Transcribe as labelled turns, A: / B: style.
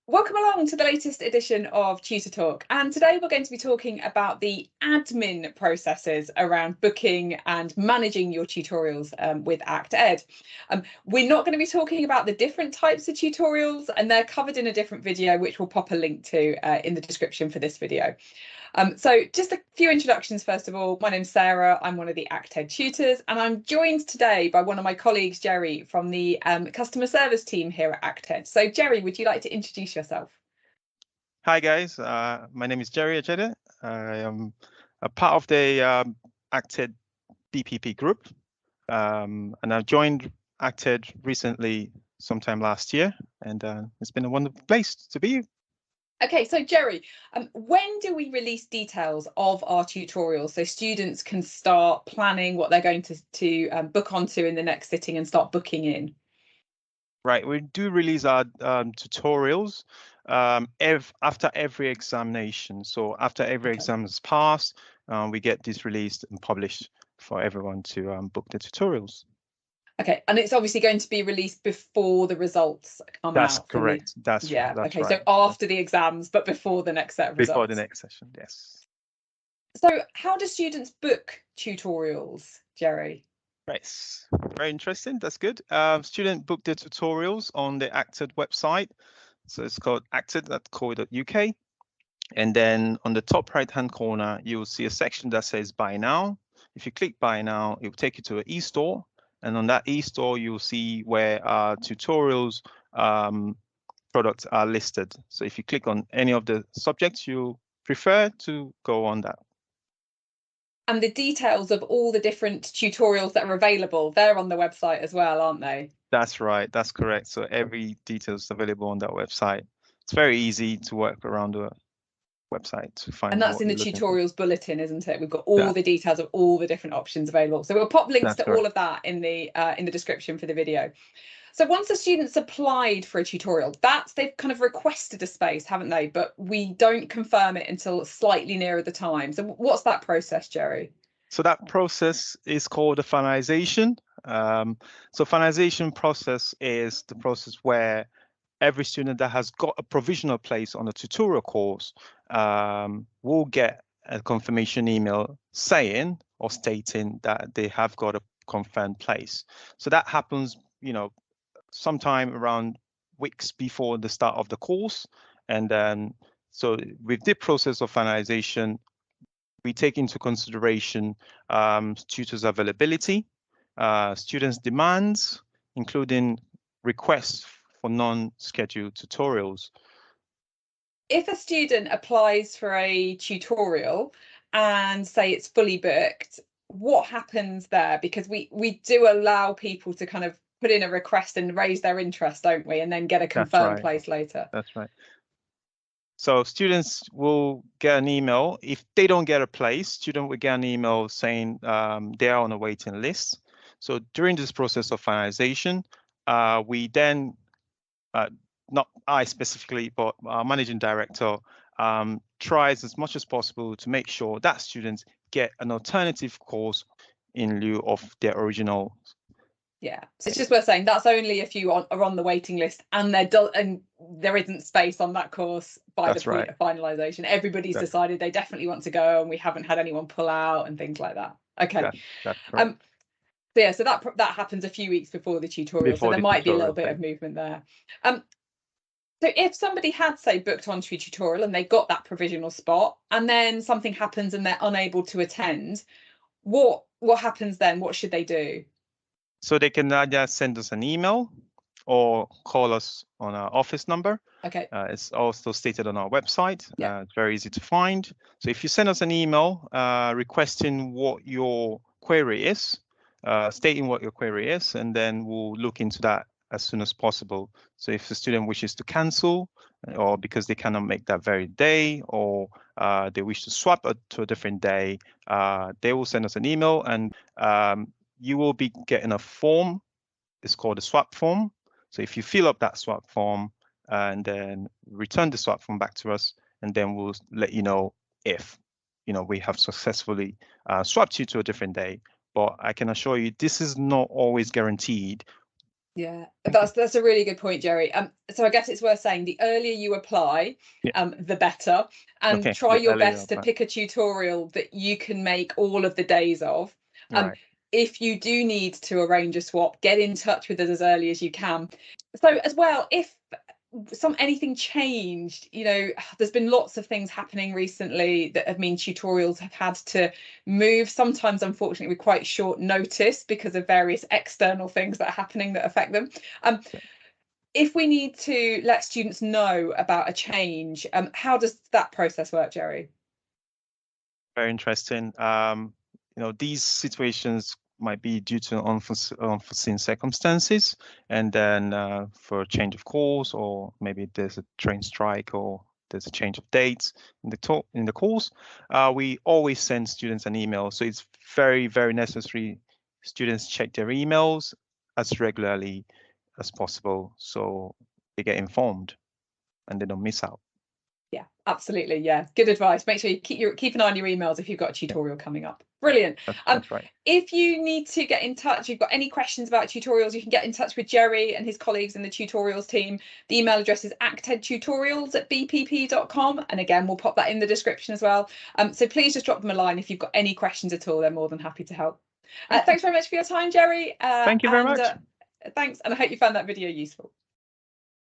A: Welcome along to the latest edition of Tutor Talk, and today we're going to be talking about the admin processes around booking and managing your tutorials with ActEd. We're not going to be talking about the different types of tutorials, and they're covered in a different video which we'll pop a link to in the description for this video. So just a few introductions first of all. My name's Sarah, I'm one of the ActEd tutors, and I'm joined today by one of my colleagues, Jerry, from the customer service team here at ActEd. So Jerry, would you like to introduce yourself?
B: Hi guys, my name is Jerry Ajede. I am a part of the ActEd BPP group, and I joined ActEd recently sometime last year, and it's been a wonderful place to be.
A: Okay, so Jerry, when do we release details of our tutorials so students can start planning what they're going to book onto in the next sitting and start booking in?
B: Right, we do release our tutorials after every examination. So after every exam is passed, we get this released and published for everyone to book the tutorials.
A: Okay, and it's obviously going to be released before the results come out.
B: That's correct. That's
A: okay.
B: right.
A: So after the exams, but before the next set of results.
B: Before the next session, yes.
A: So how do students book tutorials, Jerry?
B: Right, very interesting. That's good. Student book their tutorials on the ActEd website. So it's called acted.co.uk. And then on the top right-hand corner, you'll see a section that says Buy Now. If you click Buy Now, it will take you to an e-store. And on that e-store, you'll see where our tutorials products are listed. So if you click on any of the subjects you prefer to go on that.
A: And the details of all the different tutorials that are available, they're on the website as well, aren't they?
B: That's right. That's correct. So every detail is available on that website. It's very easy to work around the website to find.
A: And that's in the tutorials bulletin, isn't it? We've got all the details of all the different options available. So we'll pop links to all of that in the description for the video. So once the students applied for a tutorial, they've kind of requested a space, haven't they? But we don't confirm it until slightly nearer the time. So what's that process, Jerry?
B: So that process is called the finalisation. So finalisation process is the process where every student that has got a provisional place on a tutorial course will get a confirmation email saying or stating that they have got a confirmed place. So that happens, sometime around weeks before the start of the course. And then, so with the process of finalisation, we take into consideration tutors' availability, students' demands, including requests for non-scheduled tutorials.
A: If a student applies for a tutorial and say it's fully booked, what happens there? Because we do allow people to kind of put in a request and raise their interest, don't we? And then get a confirmed place later.
B: That's right. So students will get an email. If they don't get a place, student will get an email saying they are on a waiting list. So during this process of finalization, we then, not I specifically, but our managing director tries as much as possible to make sure that students get an alternative course in lieu of their original.
A: Yeah, so it's just worth saying that's only if you are on the waiting list and there isn't space on that course by the point of finalisation. Everybody's decided they definitely want to go, and we haven't had anyone pull out and things like that. Okay.
B: That's correct.
A: So yeah, so that happens a few weeks before the tutorial, so there might be a little bit of movement there. So if somebody had, say, booked onto a tutorial and they got that provisional spot, and then something happens and they're unable to attend, what happens then? What should they do?
B: So they can either send us an email or call us on our office number.
A: Okay.
B: It's also stated on our website. It's very easy to find. So if you send us an email requesting what your query is, stating what your query is, and then we'll look into that as soon as possible. So if the student wishes to cancel, or because they cannot make that very day, or they wish to swap it to a different day, they will send us an email, and you will be getting a form. It's called a swap form. So if you fill up that swap form and then return the swap form back to us, and then we'll let you know if we have successfully swapped you to a different day. But I can assure you, this is not always guaranteed.
A: Yeah, that's a really good point, Jerry. So I guess it's worth saying the earlier you apply, the better, and
B: Okay,
A: try
B: the
A: your
B: earlier you
A: best to
B: apply.
A: pick a tutorial that you can make all of the days of.
B: Right.
A: If you do need to arrange a swap, get in touch with us as early as you can. So as well, if anything changed, you know, there's been lots of things happening recently that have mean tutorials have had to move, sometimes unfortunately with quite short notice because of various external things that are happening that affect them. If we need to let students know about a change, how does that process work, Jerry?
B: Very interesting. You know, these situations might be due to unforeseen circumstances, and then for a change of course, or maybe there's a train strike, or there's a change of dates in the course, we always send students an email. So it's very, very necessary students check their emails as regularly as possible, so they get informed and they don't miss out.
A: Yeah, absolutely. Yeah, good advice. Make sure you keep an eye on your emails if you've got a tutorial coming up. Brilliant.
B: That's right.
A: If you need to get in touch, you've got any questions about tutorials, you can get in touch with Jerry and his colleagues in the tutorials team. The email address is actedtutorials@bpp.com, and again, we'll pop that in the description as well. So please just drop them a line if you've got any questions at all. They're more than happy to help. Thanks very much for your time, Jerry.
B: Thank you very much.
A: Thanks, and I hope you found that video useful.